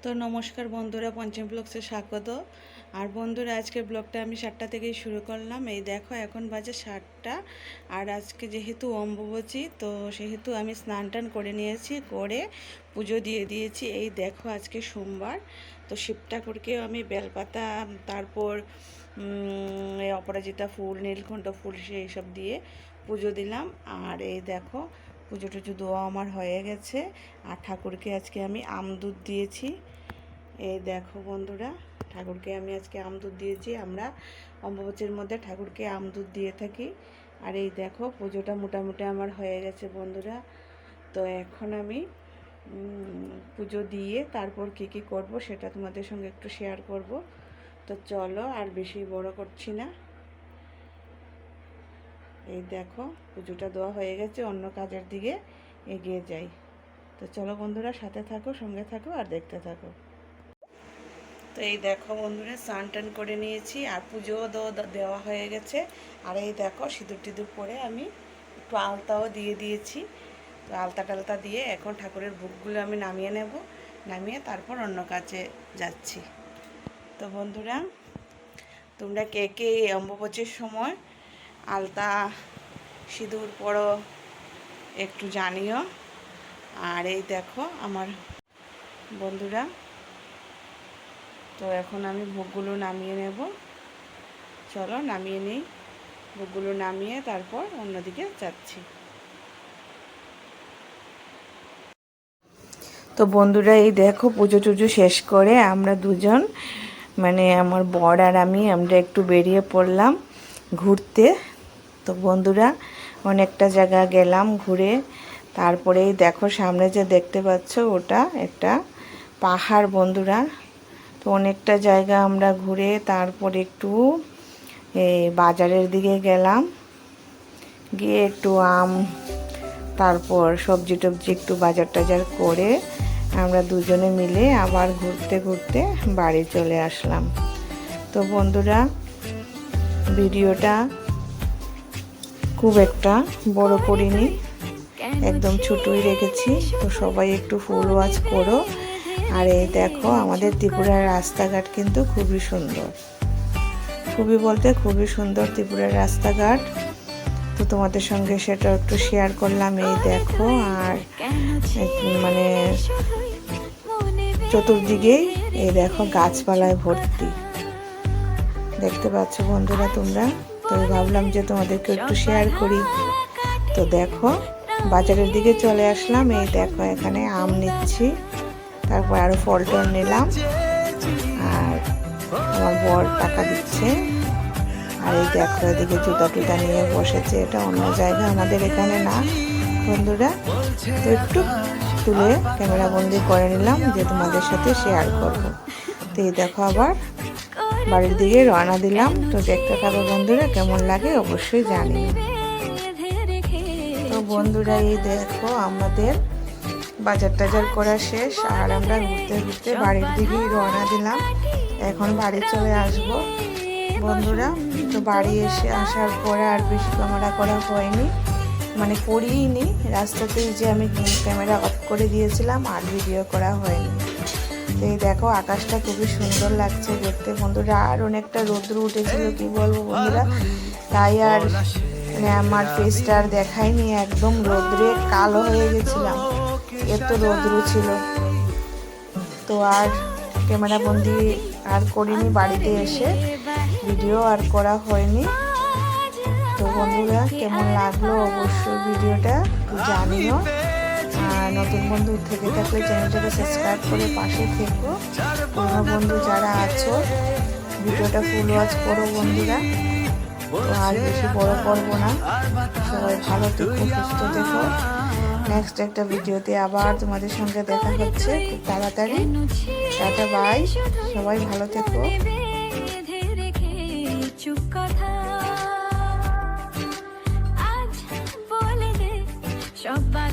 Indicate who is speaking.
Speaker 1: তো নমস্কার বন্ধুরা, পঞ্চম ব্লগসে স্বাগত। আর বন্ধুরা, আজকের ব্লগটা আমি 7টা থেকেই শুরু করলাম। এই দেখো এখন বাজে 7টা। আর আজকে যেহেতু অম্বুবাচী, তো সেহেতু আমি স্নান টান করে নিয়েছি, করে পুজো দিয়ে দিয়েছি। এই দেখো আজকে সোমবার, তো শিব ঠাকুরকেও আমি বেলপাতা, তারপর এই অপরাজিতা ফুল, নীলকণ্ঠ ফুল সেই সব দিয়ে পুজো দিলাম। আর এই দেখো পুজো টুজো দেওয়া আমার হয়ে গেছে। আর ঠাকুরকে আজকে আমি আমদুধ দিয়েছি। এই দেখো বন্ধুরা, ঠাকুরকে আমি আজকে আমদুধ দিয়েছি। আমরা অম্বুবাচীর মধ্যে ঠাকুরকে আমদুধ দিয়ে থাকি। আর এই দেখো পুজোটা মোটামুটি আমার হয়ে গেছে বন্ধুরা। তো এখন আমি পুজো দিয়ে তারপর কি করব সেটা তোমাদের সঙ্গে একটু শেয়ার করব। তো চলো, আর বেশি বড় করছি না। এই দেখো পুজোটা দেওয়া হয়ে গেছে, অন্য কাজের দিকে এগিয়ে যাই। তো চলো বন্ধুরা, সাথে থাকো, সঙ্গে থাকো আর দেখতে থাকো। তো এই দেখো বন্ধুরা, স্নান টান করে নিয়েছি আর পুজোও দেওয়া হয়ে গেছে। আর এই দেখো সিঁদুর টিঁদুর পরে আমি একটু আলতাও দিয়ে দিয়েছি। তো আলতা টালতা দিয়ে এখন ঠাকুরের ভোগগুলো আমি নামিয়ে নেব, নামিয়ে তারপর অন্য কাজে যাচ্ছি। তো বন্ধুরা, তোমরা কে কে এই অম্বুবাচীর সময় আলতা সিঁদুর পরো একটু জানিও। আর এই দেখো আমার বন্ধুরা, তো এখন আমি ভোগগুলো নামিয়ে নেব। চলো নামিয়ে নিই, ভোগগুলো নামিয়ে তারপর অন্যদিকে যাচ্ছি। তো বন্ধুরা, এই দেখো পুজো টুজো শেষ করে আমরা দুজন, মানে আমার বর আর আমরা একটু বেরিয়ে পড়লাম ঘুরতে। তো বন্ধুরা, অনেকটা জায়গা গেলাম ঘুরে। তারপরেই দেখো সামনে যে দেখতে পাচ্ছ ওটা একটা পাহাড় বন্ধুরা। তো অনেকটা জায়গা আমরা ঘুরে তারপর একটু বাজারের দিকে গেলাম, গিয়ে একটু আম, তারপর সবজি টবজি একটু বাজার টাজার করে আমরা দুজনে মিলে আবার ঘুরতে ঘুরতে বাড়ি চলে আসলাম। তো বন্ধুরা, ভিডিওটা খুব একটা বড় করিনি, একদম ছোটই রেখেছি। তো সবাই একটু ফুল ওয়াচ করো। আর এই দেখো আমাদের ত্রিপুরার রাস্তাঘাট কিন্তু খুবই সুন্দর, খুবই বলতে খুবই সুন্দর ত্রিপুরার রাস্তাঘাট। তো তোমাদের সঙ্গে সেটা একটু শেয়ার করলাম। এই দেখো, আর মানে চতুর্দিকেই এই দেখো গাছপালায় ভর্তি, দেখতে পাচ্ছ বন্ধুরা তোমরা। তো ভাবলাম যে তোমাদেরকে একটু শেয়ার করি। তো দেখো বাজারের দিকে চলে আসলাম। এই দেখো এখানে আম নিচ্ছি, তারপর আরও ফল টল নিলাম। আর আমার বর টাকা দিচ্ছে। আর এই দেখো এদিকে জুতা টুতা নিয়ে বসেছে, এটা অন্য জায়গা, আমাদের এখানে না বন্ধুরা। তো একটু তুলে ক্যামেরা বন্দি করে নিলাম যে তোমাদের সাথে শেয়ার করব। তো এই দেখো আবার বাড়ির দিকে রওনা দিলাম। তো দেখতে থাকো বন্ধুরা, কেমন লাগে অবশ্যই জানিও। তো বন্ধুরা, এই দেখো আমাদের বাজার টাজার করা শেষ, আর আমরা ঘুরতে ঘুরতে বাড়ির দিকেই রওনা দিলাম। এখন বাড়ি চলে আসব বন্ধুরা। তো বাড়ি আসার পরে আর বেশি ক্যামেরা করা হয়নি, মানে করিনি, রাস্তাতেই যে আমি ক্যামেরা অফ করে দিয়েছিলাম আর ভিডিও করা হয়নি। তো এই দেখো আকাশটা খুবই সুন্দর লাগছে দেখতে বন্ধুরা। আর অনেকটা রৌদ্র উঠেছিল, কি বলবো বন্ধুরা, তাই আর মানে আমার ফেসটা আর দেখায়নি, একদম রৌদ্রে কালো হয়ে গেছিলাম, এত রৌদ্র ছিল। তো আর ক্যামেরা বন্দি আর করিনি, বাড়িতে এসে ভিডিও আর করা হয়নি। তো বন্ধুরা, কেমন লাগলো অবশ্যই ভিডিওটা জানিও। আর নতুন বন্ধু থেকে থাকলে চ্যানেলটাকে সাবস্ক্রাইব করে পাশে থেকো। পুরনো বন্ধু যারা আছো ভিডিওটা ফুল ওয়াচ করো বন্ধুরা। তো আর বেশি বড় করবো না, সবাই ভালো থেকো, সুস্থ থেকো। নেক্সট একটা ভিডিওতে আবার তোমাদের সঙ্গে দেখা হচ্ছে খুব তাড়াতাড়ি। টাটা বাই, সবাই ভালো থেকো। সবাই